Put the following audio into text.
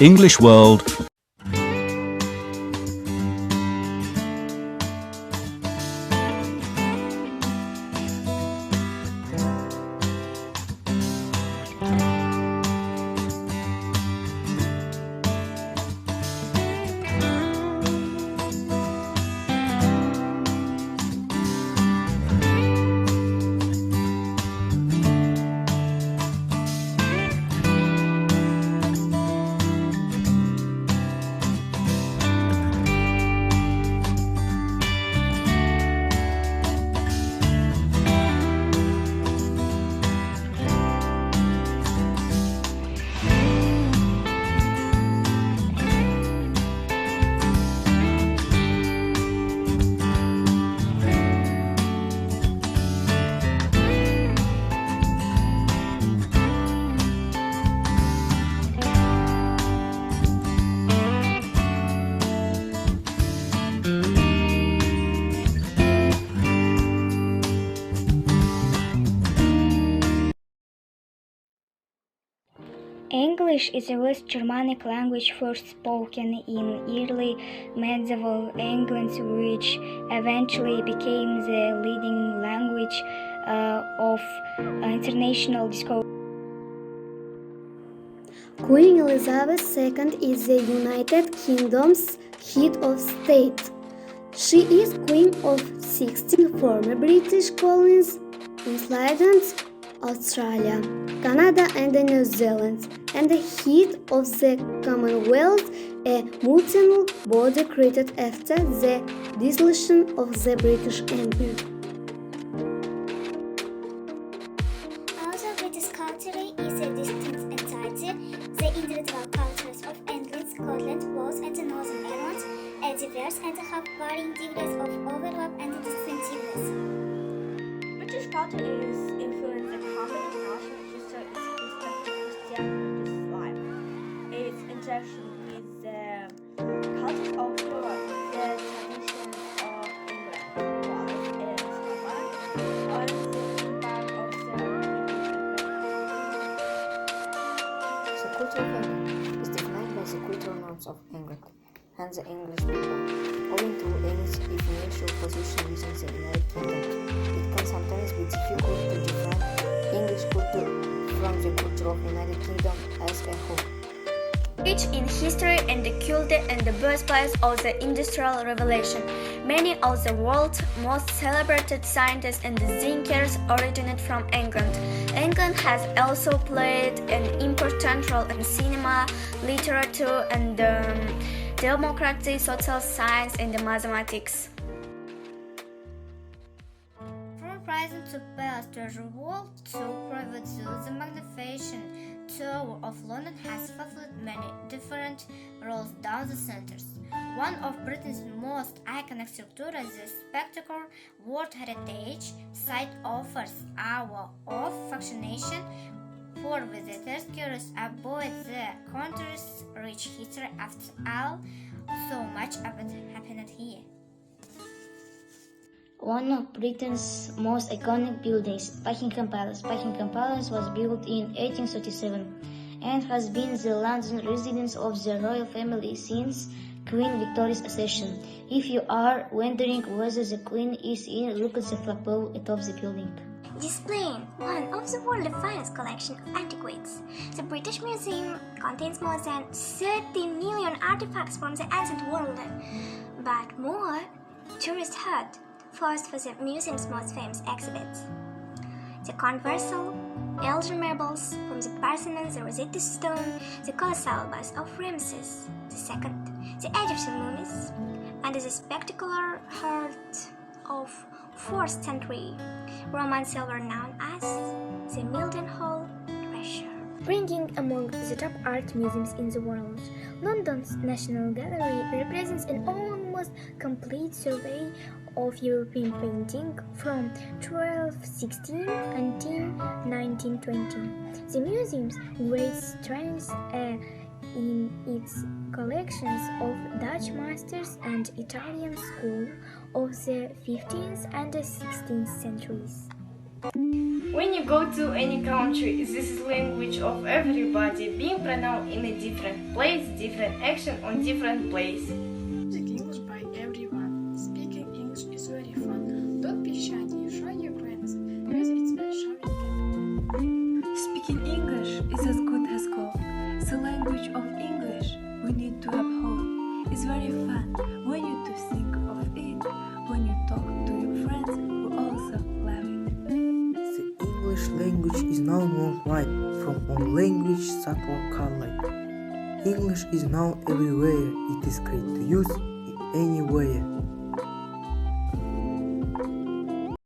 English World. English is a West Germanic language first spoken in early medieval England, which eventually became the leading language of international discourse. Queen Elizabeth II is the United Kingdom's head of state. She is queen of 16 former British colonies, Iceland, Australia, Canada and New Zealand, and the head of the Commonwealth, a multinational body created after the dissolution of the British Empire. Although British culture is a distinct entity, the individual cultures of England, Scotland, Wales, and the Northern Ireland are diverse and have varying degrees of overlap and distinctiveness. British culture is influenced by common national history, Christian religious life. Its interaction with the cultures of Europe, the traditions of England, Wales, and Scotland, and the impact of the The culture of England is defined by the cultural norms of England and the English people. Owing to its influential position within the United Kingdom, it can sometimes be difficult to define English culture from the culture of United Kingdom as a whole. Rich in history and the culture and the birthplace of the Industrial Revolution, many of the world's most celebrated scientists and thinkers originated from England. England has also played an important role in cinema, literature, and democracy, social science, and mathematics. From present to past, treasure world to private zoo, the Magnificent Tower of London has fulfilled many different roles down the centers. One of Britain's most iconic structures, the spectacle World Heritage Site offers hours of fascination for visitors curious about the country's rich history. After all, so much of it happened here. One of Britain's most iconic buildings, Buckingham Palace. Buckingham Palace was built in 1837 and has been the London residence of the royal family since Queen Victoria's accession. If you are wondering whether the Queen is in, look at the flagpole atop the building. Displaying one of the world's finest collection of antiquities, the British Museum contains more than 30 million artifacts from the ancient world. But more tourists head first for the museum's most famous exhibits: the controversial elder marbles from the Parthenon, the Rosetta Stone, the colossal bust of Ramses II, the Egyptian mummies, and the spectacular heart of 4th century Roman silver known as the Mildenhall treasure. Ranking among the top art museums in the world, London's National Gallery represents an almost complete survey of European painting from 1216 until 1920. The museum's great strength in its collections of Dutch masters and Italian school of the 15th and 16th centuries. When you go to any country, this is language of everybody being pronounced in a different place, different action on different place. Speak English by everyone. Speaking English is very fun. Don't be shy. Show your friends because it's very showing. Speaking English is as good as gold. The language of English we need to uphold. It's very fun when you to think of it, when you talk to your friends who also love it. The English language is now worldwide from all languages that were collected. English is now everywhere. It is great to use it anywhere.